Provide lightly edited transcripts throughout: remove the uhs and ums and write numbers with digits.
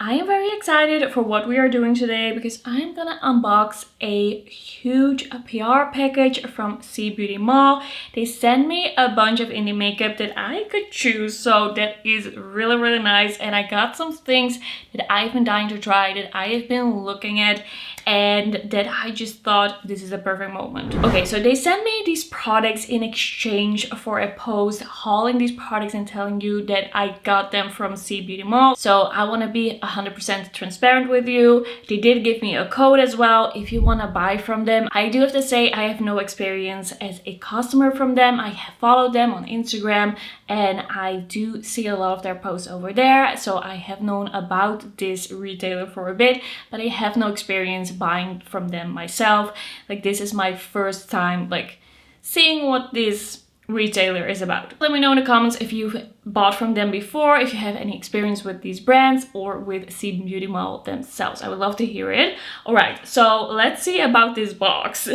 I am very excited for what we are doing today because I'm gonna unbox a huge PR package from Cbeautymall. They sent me a bunch of indie makeup that I could choose, so that is really nice. And I got some things that I've been dying to try, that I have been looking at, and that I just thought this is a perfect moment. Okay, so they sent me these products in exchange for a post hauling these products and telling you that I got them from Cbeautymall. So I want to be 100% transparent with you. They did give me a code as well if you want to buy from them. I do have to say I have no experience as a customer from them. I have followed them on Instagram and I do see a lot of their posts over there. So I have known about this retailer for a bit, but I have no experience buying from them myself. Like, this is my first time like seeing what this retailer is about. Let me know in the comments if you've bought from them before, if you have any experience with these brands or with Cbeautymall themselves. I would love to hear it. All right, so let's see about this box.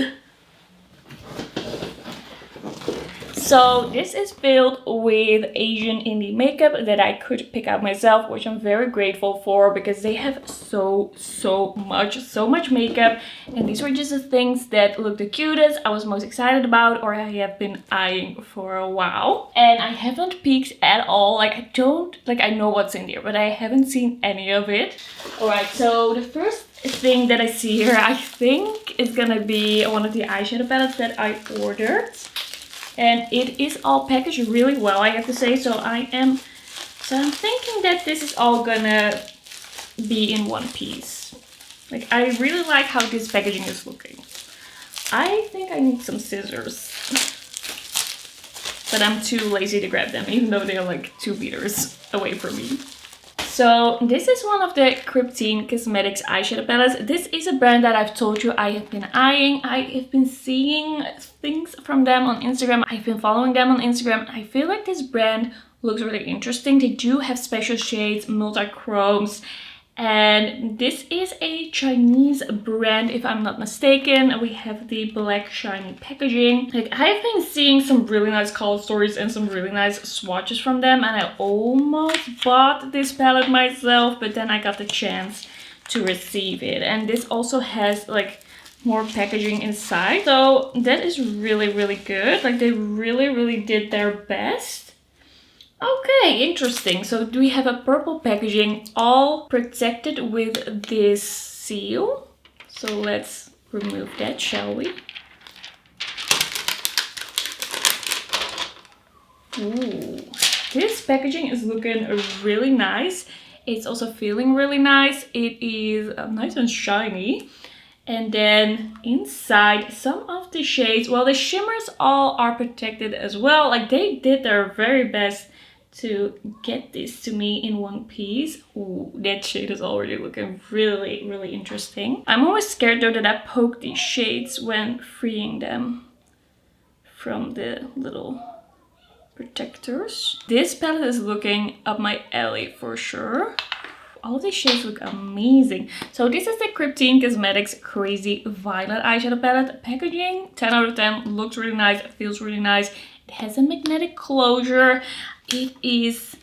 So this is filled with Asian indie makeup that I could pick out myself, which I'm very grateful for because they have so much makeup, and these were just the things that looked the cutest, I was most excited about, or I have been eyeing for a while. And I haven't peeked at all. Like, I know what's in there, but I haven't seen any of it. All right, so the first thing that I see here, I think is gonna be one of the eyeshadow palettes that I ordered. And it is all packaged really well, I have to say. So I'm thinking that this is all gonna be in one piece. Like, I really like how this packaging is looking. I think I need some scissors, but I'm too lazy to grab them, even though they're like 2 meters away from me. So this is one of the KRYPTEIN Cosmetics eyeshadow palettes. This is a brand that I've told you I have been eyeing. I have been seeing things from them on Instagram. I've been following them on Instagram. I feel like this brand looks really interesting. They do have special shades, multi-chromes. And this is a Chinese brand, if I'm not mistaken. We have the black shiny packaging. Like, I've been seeing some really nice color stories and some really nice swatches from them, and I almost bought this palette myself, but then I got the chance to receive it. And this also has like more packaging inside, so that is really good. Like, they really did their best. Okay, interesting. So we have a purple packaging, all protected with this seal. So let's remove that, shall we? Ooh, this packaging is looking really nice. It's also feeling really nice. It is nice and shiny. And then inside, some of the shades, well, the shimmers all are protected as well. Like, they did their very best to get this to me in one piece. Ooh, that shade is already looking really interesting. I'm always scared though that I poke these shades when freeing them from the little protectors. This palette is looking up my alley for sure. All these shades look amazing. So this is the KRYPTEIN Cosmetics Crazy Violet eyeshadow palette. Packaging, 10 out of 10. Looks really nice, it feels really nice. It has a magnetic closure. It is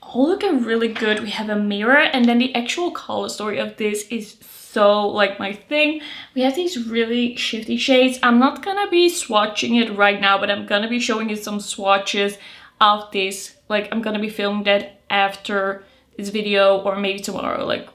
all looking really good. We have a mirror, and then the actual color story of this is so like my thing. We have these really shifty shades. I'm not gonna be swatching it right now, but I'm gonna be showing you some swatches of this. Like, I'm gonna be filming that after this video, or maybe tomorrow. Like,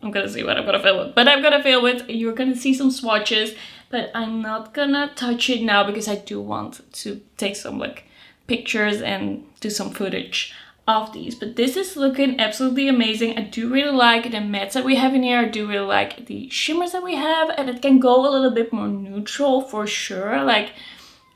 I'm gonna see what I'm gonna film it, but I'm gonna film it. You're gonna see some swatches, but I'm not gonna touch it now because I do want to take some like pictures and do some footage of these. But this is looking absolutely amazing. I do really like the mattes that we have in here. I do really like the shimmers that we have, and it can go a little bit more neutral for sure. Like,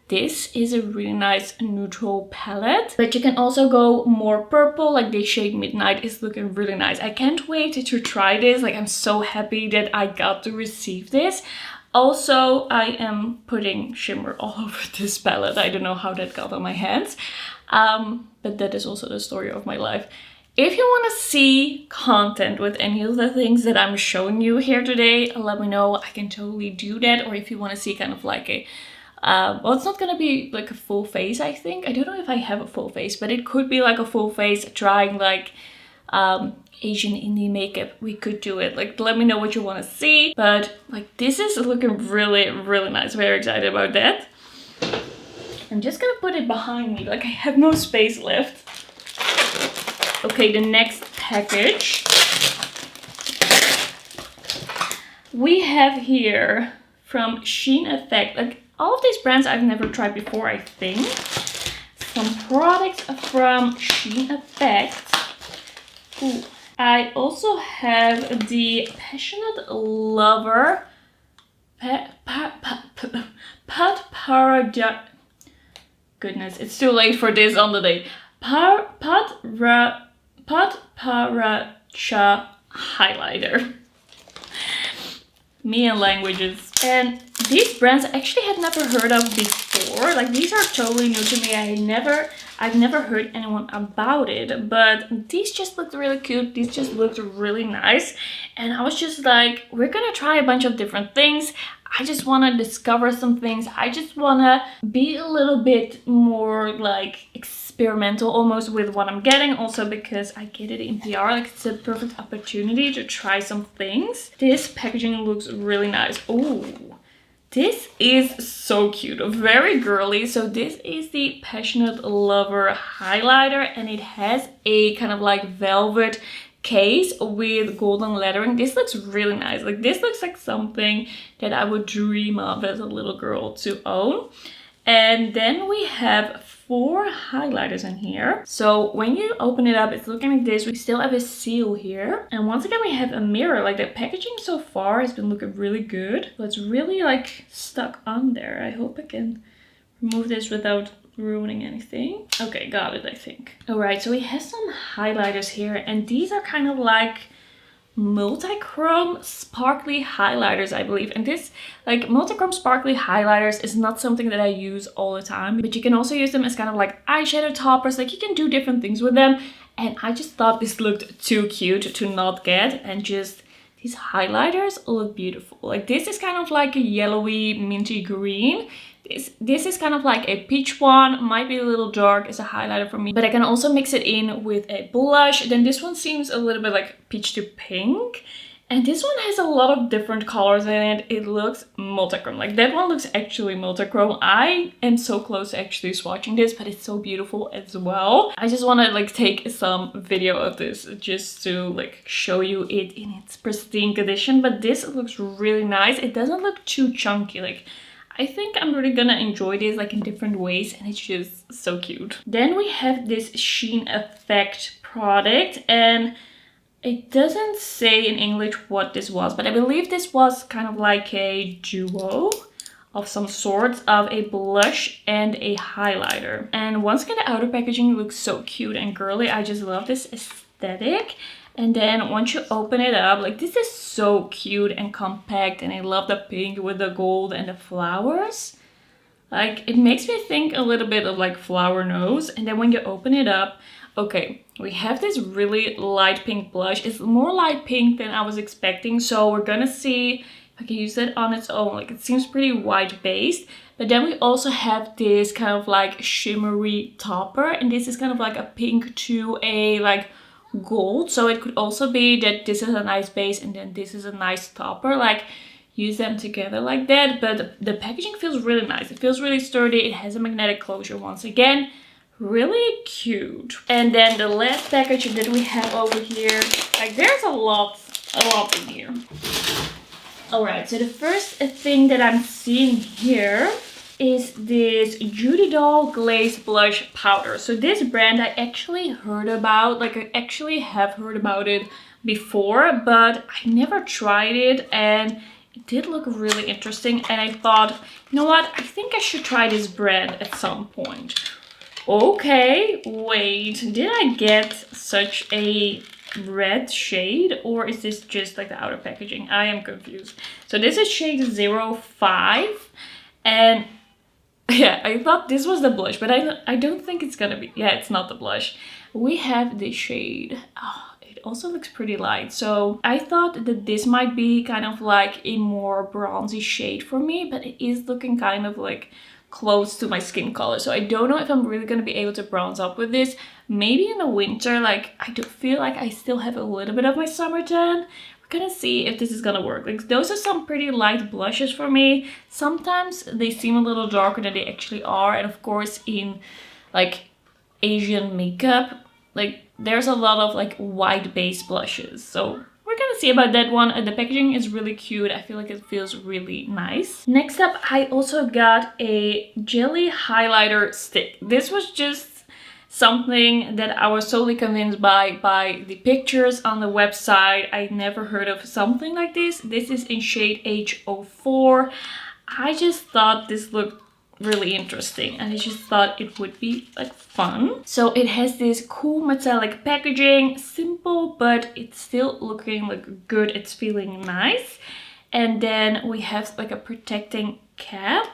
this is a really nice neutral palette, but you can also go more purple. Like, the shade Midnight is looking really nice. I can't wait to try this. Like, I'm so happy that I got to receive this. Also, I am putting shimmer all over this palette. I don't know how that got on my hands, but that is also the story of my life. If you want to see content with any of the things that I'm showing you here today, let me know. I can totally do that. Or if you want to see kind of like a well, it's not gonna be like a full face, I think. I don't know if I have a full face, but it could be like a full face trying like Asian indie makeup, we could do it. Like, let me know what you want to see. But like, this is looking really, really nice. Very excited about that. I'm just gonna put it behind me. Like, I have no space left. Okay, the next package. We have here from SheenEffect. Like, all of these brands I've never tried before, I think. Some products from SheenEffect. Ooh. I also have the Passionate Lover Padparadcha. Goodness, it's too late for this on the day. Padparadcha highlighter. Me and languages. And these brands I actually had never heard of before. Like, these are totally new to me. I've never heard anyone about it, but these just looked really cute. These just looked really nice. And I was just like, we're gonna try a bunch of different things. I just want to discover some things. I just want to be a little bit more like experimental almost with what I'm getting. Also because I get it in PR, like it's a perfect opportunity to try some things. This packaging looks really nice. Oh, this is so cute, very girly. So this is the Passionate Lover highlighter, and it has a kind of like velvet case with golden lettering. This looks really nice. Like, this looks like something that I would dream of as a little girl to own. And then we have 4 highlighters in here. So when you open it up, it's looking like this. We still have a seal here. And once again, we have a mirror. Like, the packaging so far has been looking really good. So it's really like stuck on there. I hope I can remove this without ruining anything. Okay, got it, I think. All right, so we have some highlighters here, and these are kind of like multi-chrome sparkly highlighters, I believe. And this, like, multi-chrome sparkly highlighters is not something that I use all the time, but you can also use them as kind of like eyeshadow toppers. Like, you can do different things with them. And I just thought this looked too cute to not get, and just these highlighters look beautiful. Like, this is kind of like a yellowy minty green. This is kind of like a peach one, might be a little dark as a highlighter for me, but I can also mix it in with a blush. Then this one seems a little bit like peach to pink, and this one has a lot of different colors in it. It looks multichrome. Like, that one looks actually multichrome. I am so close to actually swatching this, but it's so beautiful as well. I just want to like take some video of this just to like show you it in its pristine condition. But this looks really nice. It doesn't look too chunky. Like, I think I'm really gonna enjoy this like in different ways, and it's just so cute. Then we have this SheenEffect product, and it doesn't say in English what this was, but I believe this was kind of like a duo of some sort of a blush and a highlighter. And once again, the outer packaging looks so cute and girly. I just love this aesthetic. And then once you open it up, like, this is so cute and compact, and I love the pink with the gold and the flowers. Like, it makes me think a little bit of like Flower Nose. And then when you open it up, okay, we have this really light pink blush. It's more light pink than I was expecting, so we're gonna see if I can use it on its own. Like, it seems pretty white based. But then we also have this kind of like shimmery topper, and this is kind of like a pink to a like gold. So it could also be that this is a nice base and then this is a nice topper. Like, use them together like that. But the packaging feels really nice. It feels really sturdy. It has a magnetic closure once again. Really cute. And then the last package that we have over here, like, there's a lot in here. All right, so the first thing that I'm seeing here is this Judydoll Glaze Blush Powder. So this brand I actually heard about, like, I actually have heard about it before, but I never tried it, and it did look really interesting. And I thought, you know what, I think I should try this brand at some point. Okay, wait, did I get such a red shade, or is this just like the outer packaging? I am confused. So this is shade 05, and yeah, I thought this was the blush, but I don't think it's gonna be. Yeah, it's not the blush. We have this shade. Oh, it also looks pretty light. So I thought that this might be kind of like a more bronzy shade for me, but it is looking kind of like close to my skin color. So I don't know if I'm really going to be able to bronze up with this. Maybe in the winter, like I do feel like I still have a little bit of my summer tan. We're gonna see if this is gonna work. Like those are some pretty light blushes for me. Sometimes they seem a little darker than they actually are. And of course in like Asian makeup, like there's a lot of like white base blushes. So we're gonna see about that one. The packaging is really cute. I feel like it feels really nice. Next up, I also got a jelly highlighter stick. This was just something that I was totally convinced by the pictures on the website. I never heard of something like this. This is in shade H04. I just thought this looked really interesting and I just thought it would be like fun. So it has this cool metallic packaging, simple, but it's still looking like good. It's feeling nice. And then we have like a protecting cap.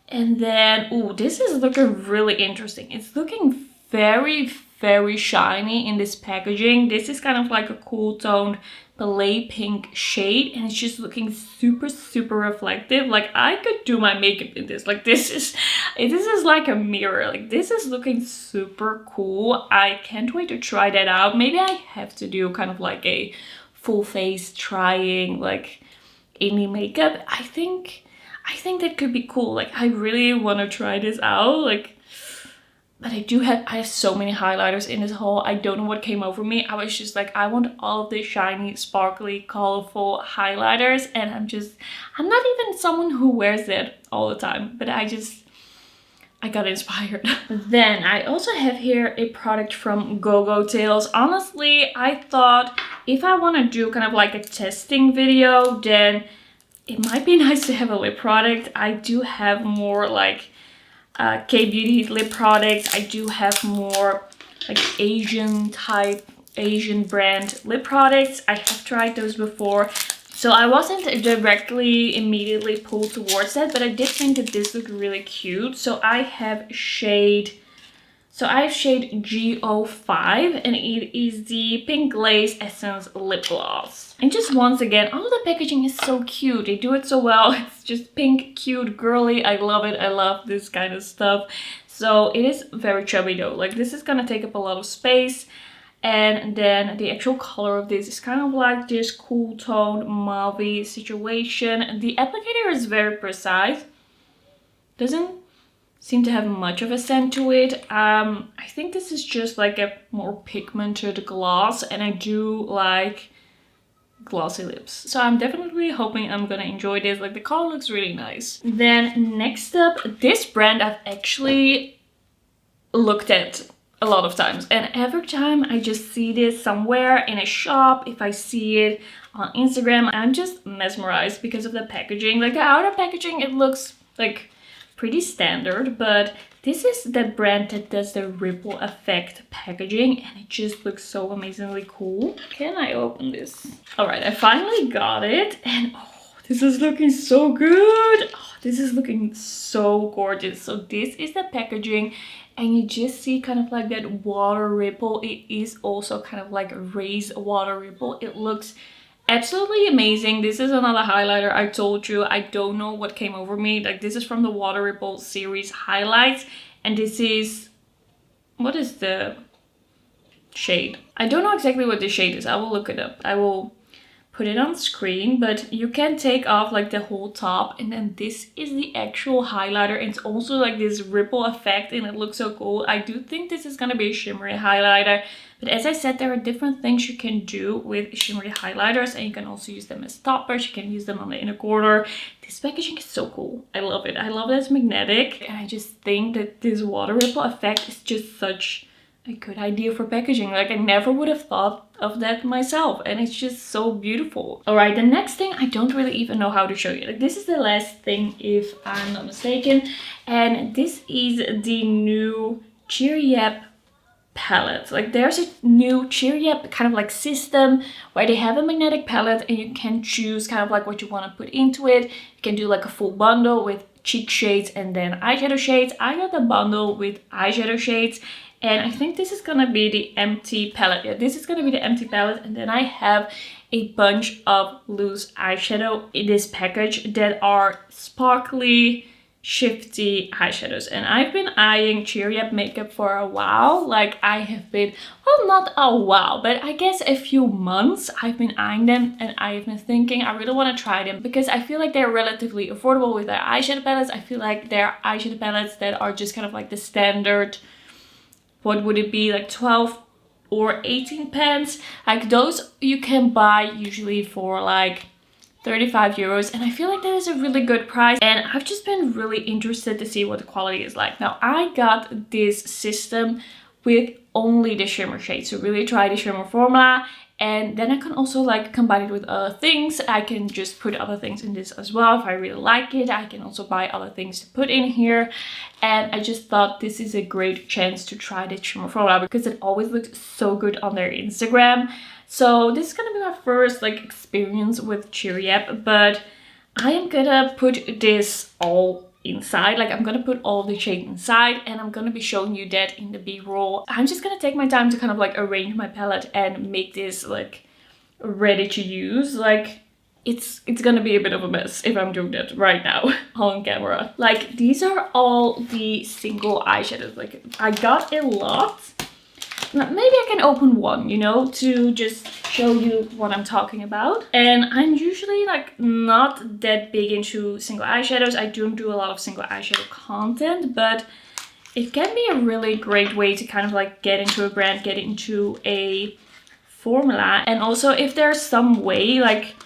And then, oh, this is looking really interesting. It's looking very shiny in this packaging. This is kind of like a cool toned ballet pink shade and it's just looking super reflective. Like I could do my makeup in this. Like this is like a mirror. Like this is looking super cool. I can't wait to try that out. Maybe I have to do kind of like a full face trying like any makeup. I think that could be cool. Like I really want to try this out. Like, but I have so many highlighters in this haul. I don't know what came over me. I was just like, I want all of these shiny, sparkly, colorful highlighters. And I'm not even someone who wears that all the time. But I got inspired. Then I also have here a product from Gogotales. Honestly, I thought if I want to do kind of like a testing video, then it might be nice to have a lip product. I do have more like K-beauty lip products. I do have more like Asian brand lip products. I have tried those before. So I wasn't directly immediately pulled towards that, but I did think that this looked really cute. So I have shade G05 and it is the Pink Glaze Essence Lip Gloss. And just once again, all of the packaging is so cute. They do it so well. It's just pink, cute, girly. I love it. I love this kind of stuff. So it is very chubby though. Like this is gonna take up a lot of space. And then the actual color of this is kind of like this cool toned mauve situation. The applicator is very precise. Doesn't seem to have much of a scent to it. I think this is just like a more pigmented gloss and I do like glossy lips. So I'm definitely hoping I'm gonna enjoy this. Like the color looks really nice. Then next up, this brand I've actually looked at a lot of times and every time I just see this somewhere in a shop, if I see it on Instagram, I'm just mesmerized because of the packaging. Like the outer packaging, it looks like pretty standard, but this is the brand that does the ripple effect packaging and it just looks so amazingly cool. Can I open this? All right, I finally got it and oh, this is looking so good. Oh, this is looking so gorgeous. So this is the packaging and you just see kind of like that water ripple. It is also kind of like a raised water ripple. It looks absolutely amazing. This is another highlighter. I told you I don't know what came over me. Like this is from the Water Ripple series highlights and this is, what is the shade? I don't know exactly what the shade is. I will look it up. I will put it on screen, but you can take off like the whole top and then this is the actual highlighter. It's also like this ripple effect and it looks so cool. I do think this is gonna be a shimmery highlighter, but as I said, there are different things you can do with shimmery highlighters and you can also use them as toppers. You can use them on the inner corner. This packaging is so cool. I love it. I love that it's magnetic and I just think that this water ripple effect is just such a good idea for packaging. Like I never would have thought of that myself and it's just so beautiful. All right, the next thing I don't really even know how to show you. Like this is the last thing if I'm not mistaken, and this is the new Cheeryep palette. Like there's a new Cheeryep kind of like system where they have a magnetic palette and you can choose kind of like what you want to put into it. You can do like a full bundle with cheek shades and then eyeshadow shades. I got the bundle with eyeshadow shades and I think this is gonna be the empty palette. Yeah, this is gonna be the empty palette and then I have a bunch of loose eyeshadow in this package that are sparkly, shifty eyeshadows, and I've been eyeing Cheeryep makeup for a while. Like I have been, well, not a while, but I guess a few months I've been eyeing them, and I've been thinking I really want to try them because I feel like they're relatively affordable with their eyeshadow palettes. I feel like they're eyeshadow palettes that are just kind of like the standard, what would it be, like 12 or 18 pence. Like those you can buy usually for like 35 euros, and I feel like that is a really good price, and I've just been really interested to see what the quality is like. Now I got this system with only the shimmer shade, so really try the shimmer formula, and then I can also like combine it with other things. I can just put other things in this as well if I really like it. I can also buy other things to put in here, and I just thought this is a great chance to try the shimmer formula because it always looks so good on their Instagram. So this is gonna be my first like experience with Cheeryep, but I am gonna put this all inside. Like I'm gonna put all the shade inside, and I'm gonna be showing you that in the B-roll. I'm just gonna take my time to kind of like arrange my palette and make this like ready to use. Like it's gonna be a bit of a mess if I'm doing that right now on camera. Like these are all the single eyeshadows. Like I got a lot. Maybe I can open one, you know, to just show you what I'm talking about. And I'm usually like not that big into single eyeshadows. I don't do a lot of single eyeshadow content, but it can be a really great way to kind of like get into a brand, get into a formula. And also if there's some way, like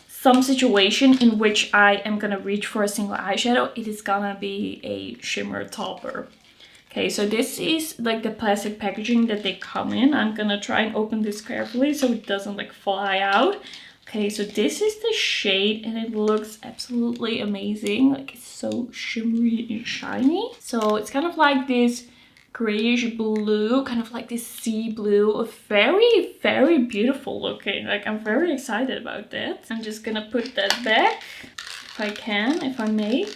some situation in which I am gonna reach for a single eyeshadow, it is gonna be a shimmer topper. Okay, so this is like the plastic packaging that they come in. I'm gonna try and open this carefully so it doesn't like fly out. Okay, so this is the shade, and it looks absolutely amazing. Like it's so shimmery and shiny. So it's kind of like this grayish blue, kind of like this sea blue. Very, very beautiful looking. Like I'm very excited about that. I'm just gonna put that back if I can, if I may,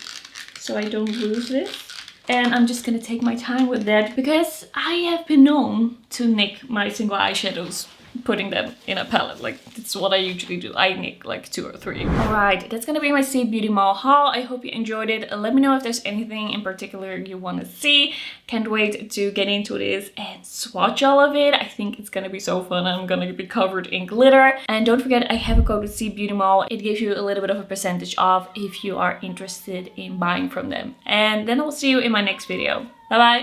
so I don't lose this. And I'm just gonna take my time with that because I have been known to nick my single eyeshadows putting them in a palette. Like that's what I usually do. I nick like 2 or 3. Alright, that's gonna be my Cbeautymall haul. I hope you enjoyed it. Let me know if there's anything in particular you want to see. Can't wait to get into this and swatch all of it. I think it's gonna be so fun. I'm gonna be covered in glitter. And don't forget, I have a code with Cbeautymall. It gives you a little bit of a percentage off if you are interested in buying from them. And then I will see you in my next video. Bye bye!